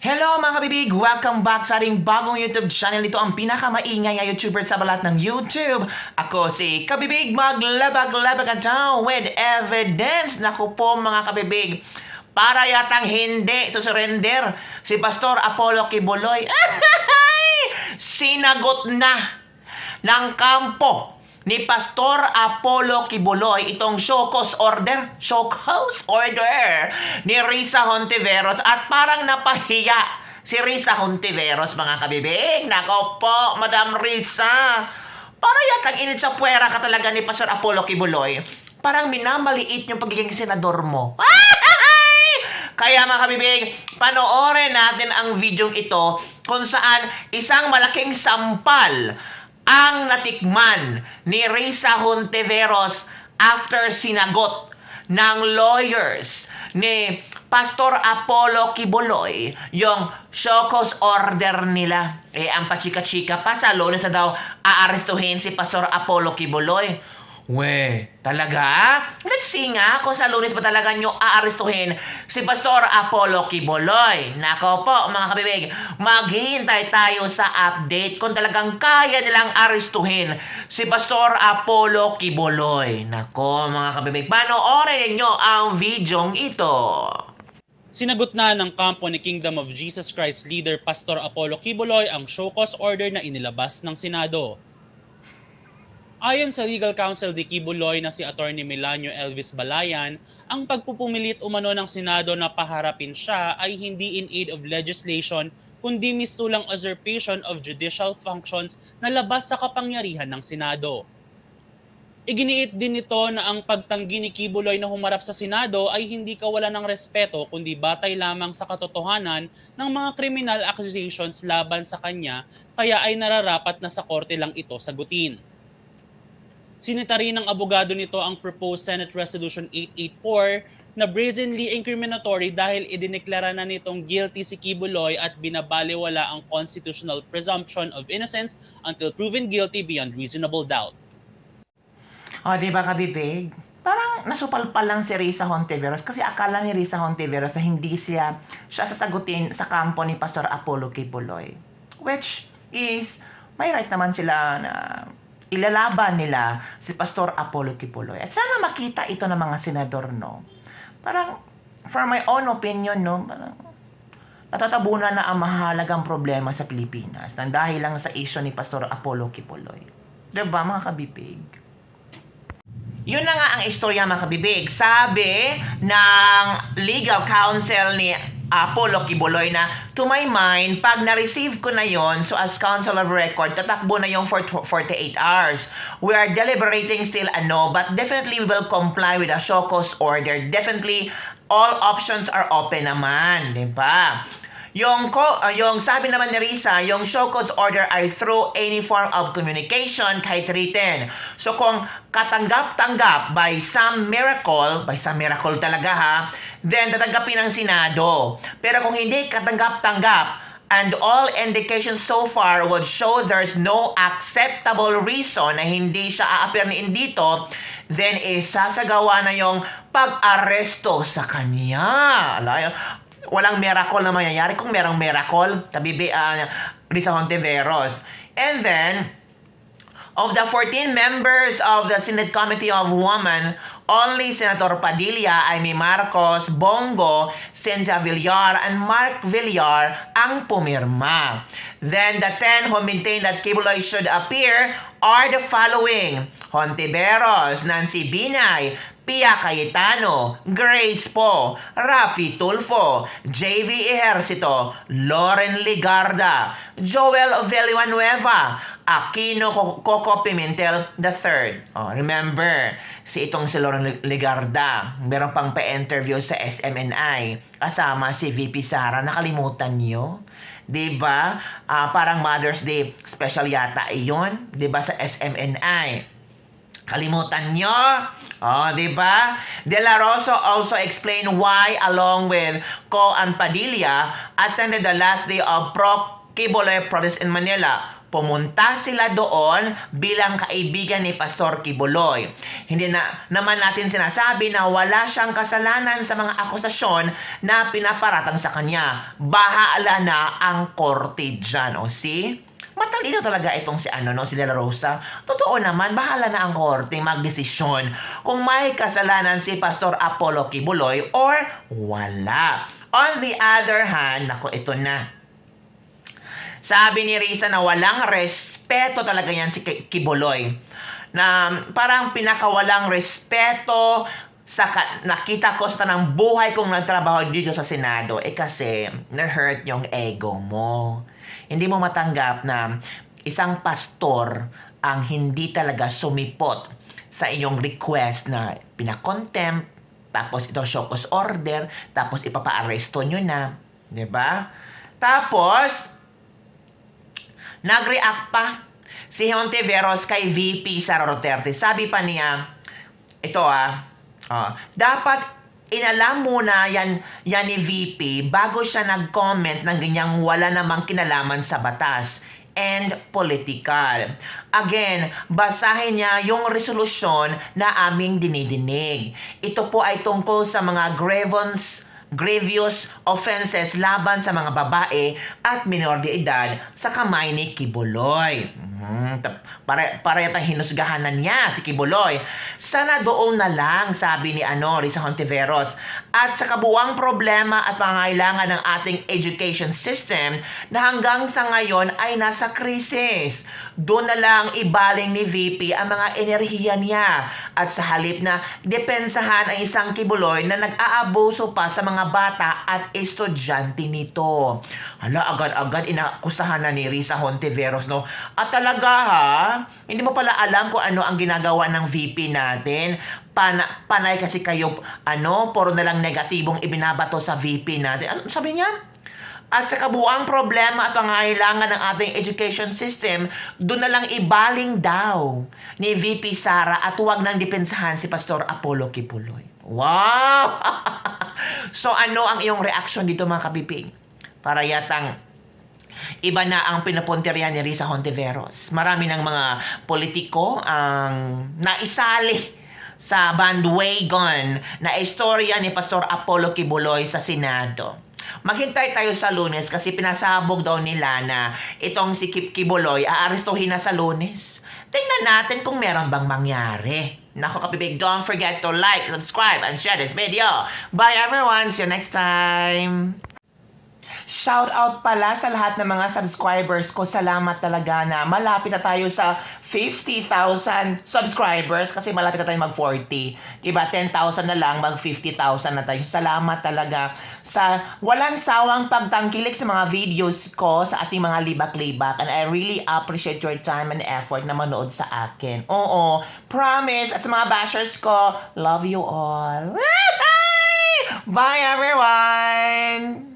Hello mga kabibig! Welcome back sa ating bagong YouTube channel. Ito ang pinakamaingay na YouTuber sa balat ng YouTube. Ako si Kabibig Maglabag-labag ito with evidence. Naku po mga kabibig, para yatang hindi susurrender si Pastor Apollo Kibuloy. Sinagot na ng kampo ni Pastor Apollo Kibuloy itong show cause order ni Risa Hontiveros at parang napahiya si Risa Hontiveros mga kabibig. Nako po, Madam Risa, para yatang init sa puwera ka talaga ni Pastor Apollo Kibuloy. Parang minamaliit yung pagiging senador mo. Kaya mga kabibig, panoorin natin ang video ito kung saan isang malaking sampal ang natikman ni Risa Hontiveros after sinagot ng lawyers ni Pastor Apollo Kibuloy yung show cause order nila. Ang pachika-chika pa sa Lunes na daw aarestuhin si Pastor Apollo Kibuloy. Talaga? Let's see nga kung sa Lunes ba talaga nyo aarestuhin si Pastor Apollo Kibuloy. Nako po mga kabibig, maghihintay tayo sa update kung talagang kaya nilang arestuhin si Pastor Apollo Kibuloy. Nako mga kabibig, panoorin ninyo ang videong ito. Sinagot na ng kampo ni Kingdom of Jesus Christ leader Pastor Apollo Kibuloy ang show cause order na inilabas ng Senado. Ayon sa legal counsel ni Kibuloy na si Attorney Melanio Elvis Balayan, ang pagpupumilit umano ng Senado na paharapin siya ay hindi in aid of legislation kundi mistulang usurpation of judicial functions na labas sa kapangyarihan ng Senado. Iginiit din nito na ang pagtanggi ni Kibuloy na humarap sa Senado ay hindi kawalan ng respeto kundi batay lamang sa katotohanan ng mga criminal accusations laban sa kanya, kaya ay nararapat na sa korte lang ito sagutin. Sinita rin ng abogado nito ang proposed Senate Resolution 884 na brazenly incriminatory dahil idineklara na nitong guilty si Kibuloy at binabaliwala ang constitutional presumption of innocence until proven guilty beyond reasonable doubt. O, diba kabibig? Parang nasupalpal lang si Risa Hontiveros kasi akala ni Risa Hontiveros na hindi siya sasagutin sa kampo ni Pastor Apollo Kibuloy. Which is, may right naman sila na ilalaban nila si Pastor Apollo Kibuloy. At sana makita ito ng mga senador, no? Parang, for my own opinion, no? Parang, natatabunan na ang mahalagang problema sa Pilipinas nang dahil lang sa issue ni Pastor Apollo Kibuloy. Diba, mga kabibig? Yun na nga ang istorya mga kabibig. Sabi ng legal counsel ni Apollo Kibuloy na, to my mind, pag na-receive ko na yon, so as counsel of record, tatakbo na yung for 48 hours. We are deliberating still but definitely we will comply with the show cause order. Definitely, all options are open naman, di ba? Yung sabi naman ni Risa, yung show cause order ay through any form of communication kahit written. So kung katanggap-tanggap by some miracle talaga ha, then tatanggapin ng Senado. Pero kung hindi katanggap-tanggap, and all indications so far would show there's no acceptable reason na hindi siya aapirniin dito, then sasagawa na yung pag-aresto sa kanya. Walang miracle na mangyayari. Kung merong miracle, Risa Hontiveros. And then, of the 14 members of the Senate Committee of Women, only Senator Padilla, Amy Marcos, Bongo, Cynthia Villar, and Mark Villar ang pumirma. Then the 10 who maintain that Kibuloy should appear are the following: Hontiveros, Nancy Binay, Pia Cayetano, Grace Po, Rafi Tulfo, JV Ejercito, Loren Ligarda, Joel Villanueva, Aquino Coco Pimentel III. Remember, si Loren Ligarda, meron pang pa-interview sa SMNI, kasama si VP Sara. Nakalimutan niyo? Diba? Parang Mother's Day special yata iyon, diba, sa SMNI. Kalimutan nyo? Diba? De La Rosa also explained why, along with Co and Padilla, attended the last day of Pro Kibuloy protest in Manila. Pumunta sila doon bilang kaibigan ni Pastor Kibuloy. Hindi na naman natin sinasabi na wala siyang kasalanan sa mga akusasyon na pinaparatang sa kanya. Bahala na ang korte dyan. O see? Matalino talaga itong si si De La Rosa. Totoo naman, bahala na ang korte magdesisyon kung may kasalanan si Pastor Apollo Kibuloy or wala. On the other hand, ito na. Sabi ni Risa na walang respeto talaga yan si Kibuloy. Na parang pinakawalang respeto nakita ko sa tanang buhay kong nagtrabaho dito sa Senado. Kasi na-hurt yung ego mo. Hindi mo matanggap na isang pastor ang hindi talaga sumipot sa inyong request na pinakontempt, tapos ito show cause order, tapos ipapa-aresto nyo na. 'Di ba? Tapos, nag-react pa si Hontiveros kay VP Sara Duterte. Sabi pa niya, dapat inalam muna yan ni VP bago siya nag-comment ng ganyang wala namang kinalaman sa batas and political. Again, basahin niya yung resolusyon na aming dinidinig. Ito po ay tungkol sa mga grievous offenses laban sa mga babae at minor de edad sa kamay ni Kibuloy. Para yatang hinusgahanan niya si Kibuloy. Sana doon na lang, sabi ni Risa Hontiveros. At sa kabuuang problema at pangangailangan ng ating education system na hanggang sa ngayon ay nasa krisis. Doon na lang ibaling ni VP ang mga enerhiya niya at sa halip na depensahan ang isang Kibuloy na nag-aabuso pa sa mga bata at estudyante nito. Agad-agad inakusahan na ni Risa Hontiveros, no? At talaga hindi mo pala alam kung ano ang ginagawa ng VP natin. Panay kasi kayo, puro na lang negatibong ibinabato sa VP natin. Ano sabi niya? At sa kabuuang problema at pangangailangan ng ating education system, doon na lang ibaling daw ni VP Sara at huwag nang depensahan si Pastor Apollo Kibuloy. Wow! So ano ang iyong reaction dito mga kabibig? Para yatang iba na ang pinupuntirya ni Risa Hontiveros. Marami ng mga politiko ang naisali sa bandwagon na istorya ni Pastor Apollo Kibuloy sa Senado. Maghintay tayo sa Lunes kasi pinasabog daw nila na itong si Kibuloy aarestuhin na sa Lunes. Tingnan natin kung meron bang mangyari. Nako kabibig, don't forget to like, subscribe, and share this video. Bye everyone! See you next time! Shout out pala sa lahat ng mga subscribers ko. Salamat talaga na malapit na tayo sa 50,000 subscribers kasi malapit na tayo mag-40. Diba? 10,000 na lang, mag-50,000 na tayo. Salamat talaga sa walang sawang pagtangkilik sa mga videos ko sa ating mga libak-libak. And I really appreciate your time and effort na manood sa akin. Oo, promise. At sa mga bashers ko, love you all. Bye everyone!